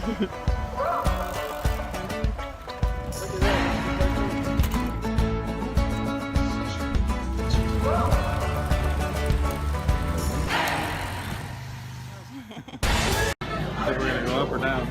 Think we're gonna go up or down?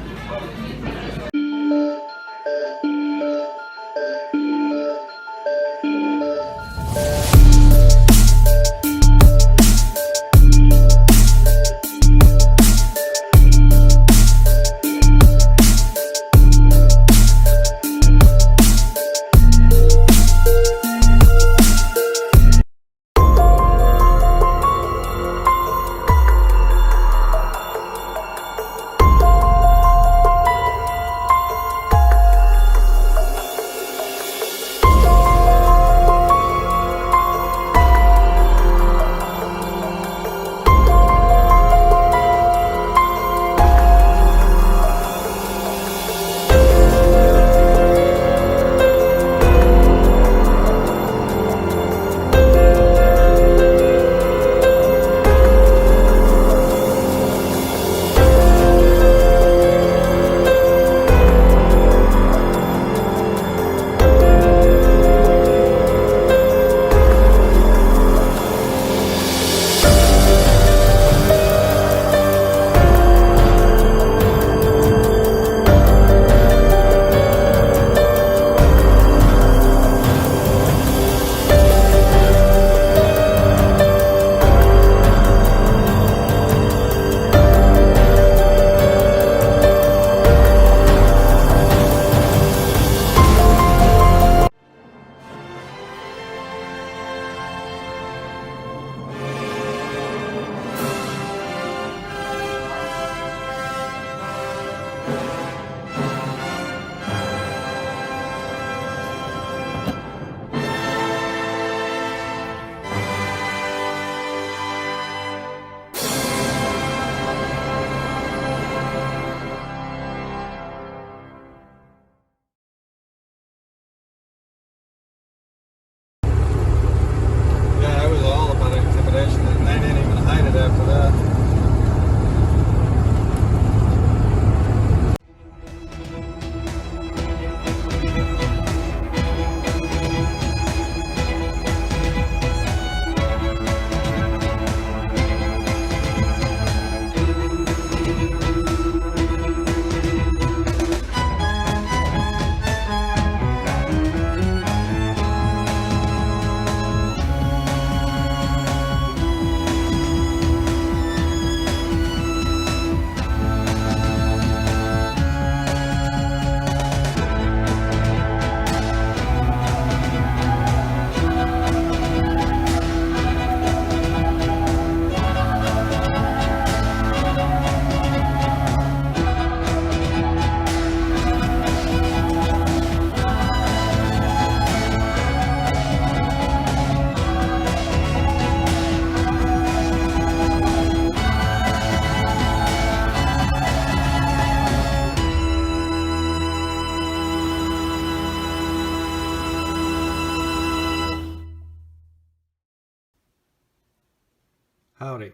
Howdy,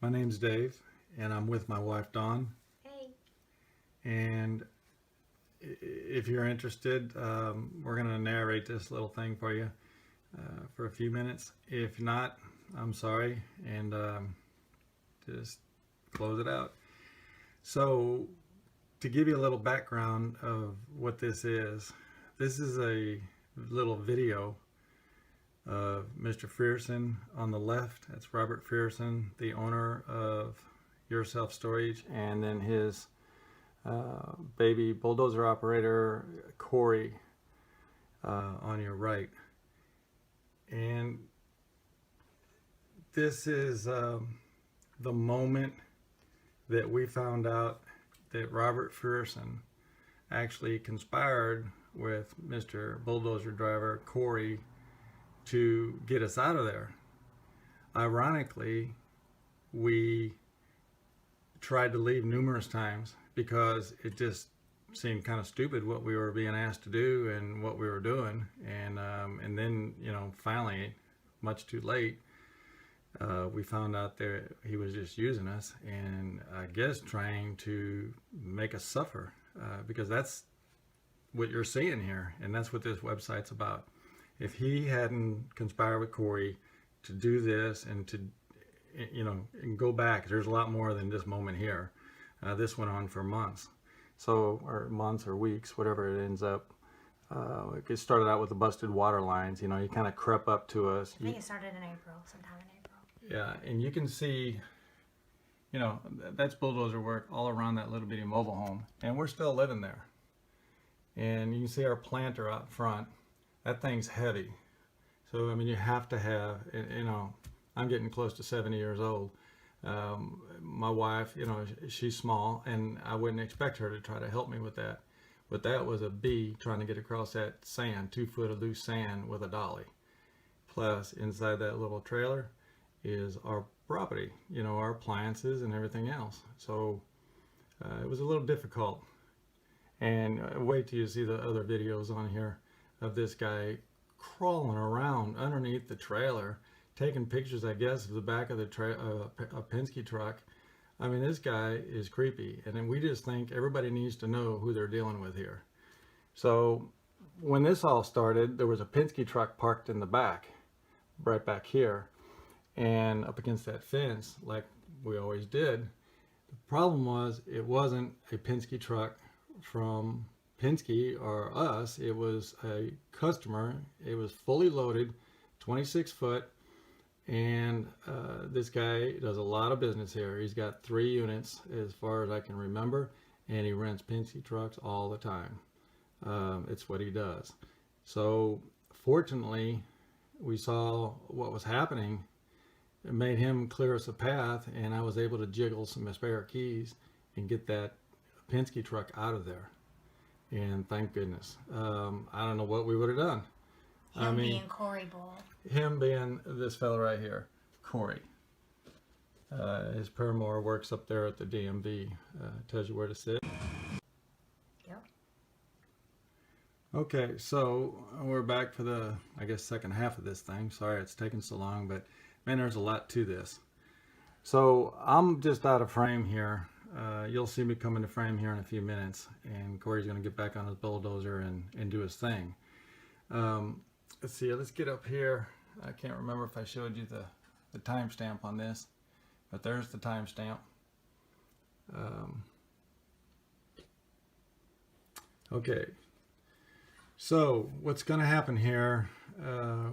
my name's Dave and I'm with my wife Dawn. Hey. And if you're interested, we're going to narrate this little thing for you for a few minutes. If not, I'm sorry, and just close it out. So to give you a little background of what this is a little video of Mr. Fearson on the left. That's Robert Fearson, the owner of Your Self Storage, and then his baby bulldozer operator Corey on your right. And this is the moment that we found out that Robert Fearson actually conspired with Mr. Bulldozer driver Corey to get us out of there. Ironically, we tried to leave numerous times because it just seemed kind of stupid what we were being asked to do and what we were doing, and then, you know, finally, much too late, we found out that he was just using us, and I guess trying to make us suffer, because that's what you're seeing here, and that's what this website's about. If he hadn't conspired with Corey to do this and to, and go back, there's a lot more than this moment here. This went on for months, or months or weeks, whatever it ends up. It started out with the busted water lines. He kind of crept up to us. I think it started in April, sometime in April. Yeah, and you can see, that's bulldozer work all around that little bitty mobile home, and we're still living there. And you can see our planter out front. That thing's heavy. So, I mean, you have to have, I'm getting close to 70 years old. My wife, she's small, and I wouldn't expect her to try to help me with that. But that was a bee trying to get across that sand, 2 foot of loose sand with a dolly. Plus, inside that little trailer is our property, our appliances and everything else. So it was a little difficult. And wait till you see the other videos on here of this guy crawling around underneath the trailer, taking pictures, I guess, of the back of the a Penske truck. I mean, this guy is creepy, and then we just think everybody needs to know who they're dealing with here. So when this all started, there was a Penske truck parked in the back, right back here, and up against that fence, like we always did. The problem was, it wasn't a Penske truck from Penske or us. It was a customer. It was fully loaded, 26 foot. And this guy does a lot of business here. He's got 3 units as far as I can remember, and he rents Penske trucks all the time. It's what he does. So fortunately, we saw what was happening. It made him clear us a path, and I was able to jiggle some spare keys and get that Penske truck out of there. And thank goodness. I don't know what we would have done. Him being Corey Bull. Him being this fella right here, Corey. His paramour works up there at the DMV. Tells you where to sit. Yep. Okay, so we're back for the, I guess, second half of this thing. Sorry it's taken so long, but man, there's a lot to this. So I'm just out of frame here. You'll see me come into frame here in a few minutes, and Corey's going to get back on his bulldozer and do his thing. Let's see, let's get up here. I can't remember if I showed you the timestamp on this, but there's the timestamp. Okay, so what's going to happen here,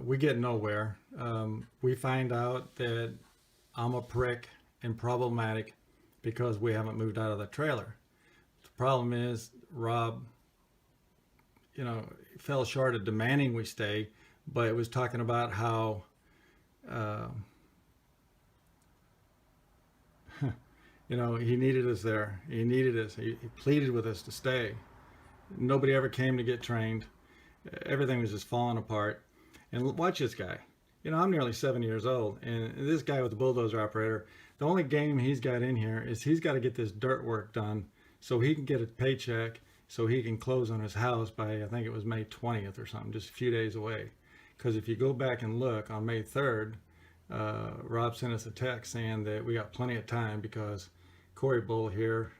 we get nowhere. We find out that I'm a prick and problematic because we haven't moved out of the trailer. The problem is Rob, fell short of demanding we stay, but it was talking about how he needed us there. He needed us. He pleaded with us to stay. Nobody ever came to get trained. Everything was just falling apart. And watch this guy. I'm nearly 70 years old, and this guy with the bulldozer operator, the only game he's got in here is he's got to get this dirt work done so he can get a paycheck, so he can close on his house by, I think it was May 20th or something, just a few days away. Because if you go back and look, on May 3rd, Rob sent us a text saying that we got plenty of time because Corey Bull here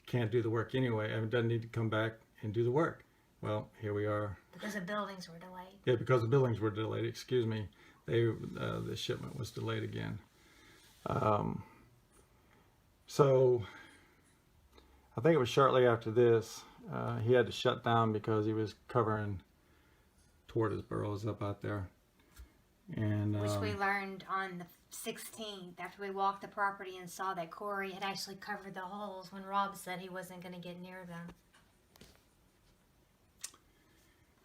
can't do the work anyway, and doesn't need to come back and do the work. Well, here we are. Because the buildings were delayed. Yeah, because the buildings were delayed, excuse me. The shipment was delayed again. So I think it was shortly after this, he had to shut down because he was covering tortoise burrows up out there. And which we learned on the 16th after we walked the property and saw that Corey had actually covered the holes when Rob said he wasn't going to get near them.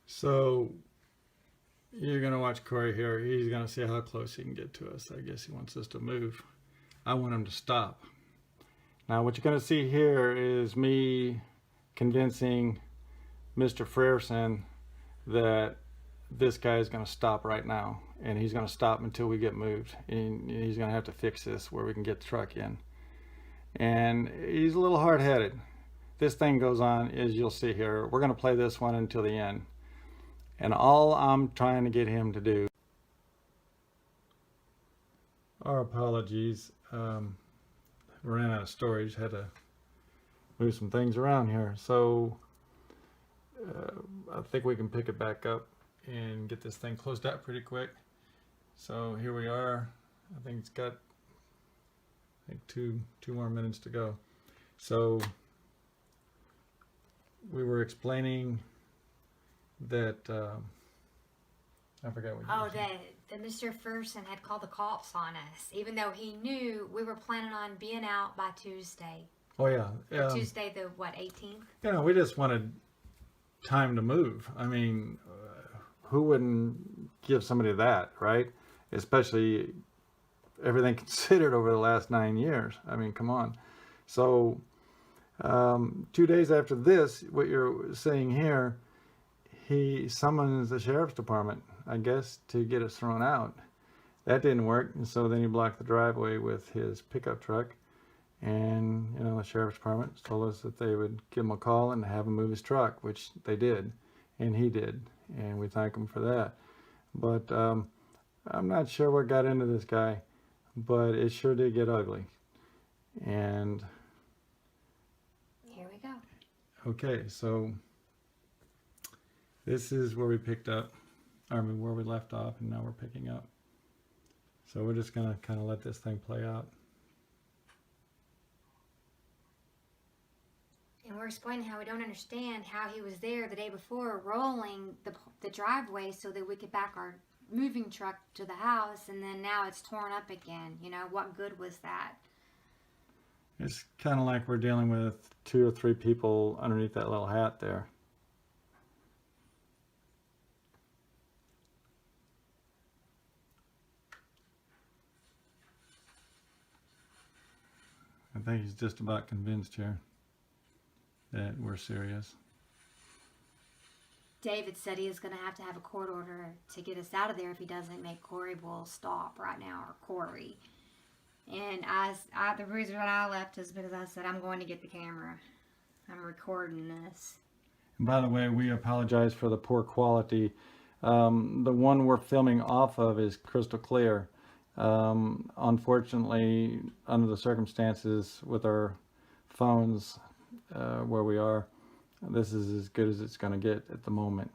So you're going to watch Corey here. He's going to see how close he can get to us. I guess he wants us to move. I want him to stop. Now what you're going to see here is me convincing Mr. Frierson that this guy is going to stop right now, and he's going to stop until we get moved, and he's going to have to fix this where we can get the truck in. And he's a little hard-headed. This thing goes on, as you'll see here. We're going to play this one until the end, and all I'm trying to get him to do Our apologies. Ran out of storage. Had to move some things around here. So I think we can pick it back up and get this thing closed out pretty quick. So here we are. I think it's got two more minutes to go. So we were explaining that I forgot what you were saying. That Mr. Ferguson had called the cops on us, even though he knew we were planning on being out by Tuesday. Oh yeah, Tuesday the 18th. You know, we just wanted time to move. I mean, who wouldn't give somebody that, right? Especially everything considered over the last 9 years. I mean, come on. So 2 days after this, what you're seeing here, he summons the sheriff's department, I guess, to get us thrown out. That didn't work, and so then he blocked the driveway with his pickup truck. And, you know, the sheriff's department told us that they would give him a call and have him move his truck, which they did, and he did, and we thank him for that. But I'm not sure what got into this guy, but it sure did get ugly. And here we go. Okay, so this is where we picked up, I mean, where we left off, and now we're picking up. So we're just gonna kind of let this thing play out. And we're explaining how we don't understand how he was there the day before rolling the driveway so that we could back our moving truck to the house, and then now it's torn up again. You know, what good was that? It's kind of like we're dealing with 2 or 3 people underneath that little hat there. I think he's just about convinced here that we're serious. David said he is going to have a court order to get us out of there if he doesn't make Corey Bull stop right now, or Corey. And the reason that I left is because I said I'm going to get the camera. I'm recording this. And by the way, we apologize for the poor quality. The one we're filming off of is crystal clear. Unfortunately, under the circumstances with our phones where we are, this is as good as it's going to get at the moment.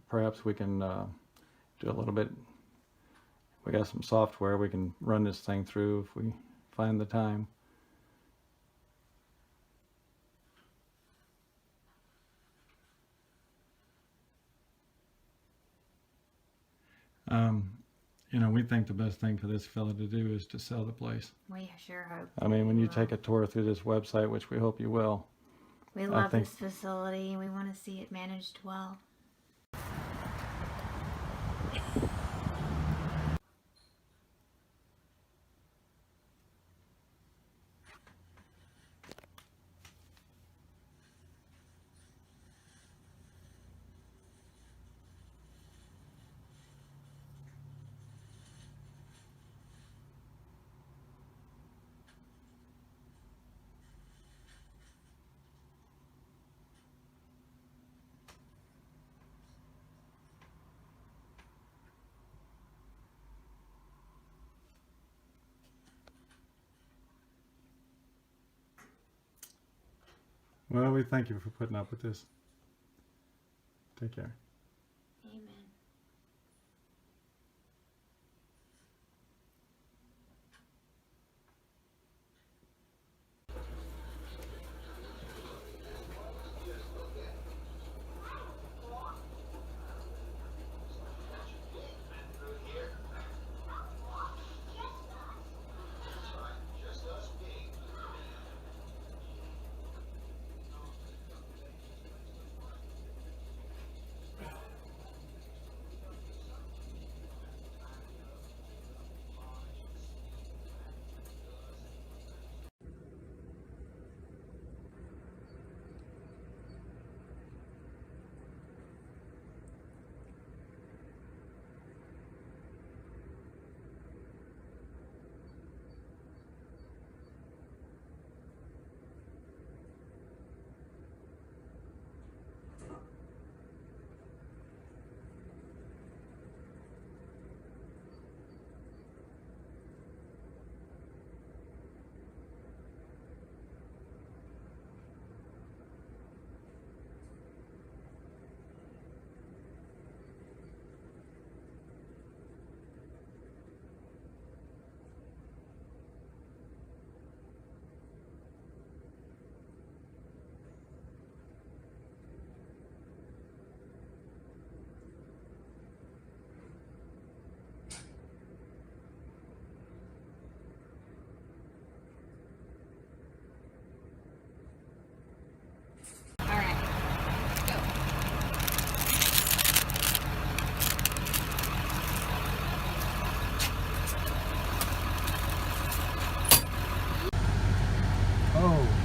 Perhaps we can do a little bit. We got some software we can run this thing through if we find the time. You know, we think the best thing for this fella to do is to sell the place. We sure hope. I mean, when you take a tour through this website, which we hope you will. We love this facility, and we want to see it managed well. Well, we thank you for putting up with this. Take care. Amen. Oh.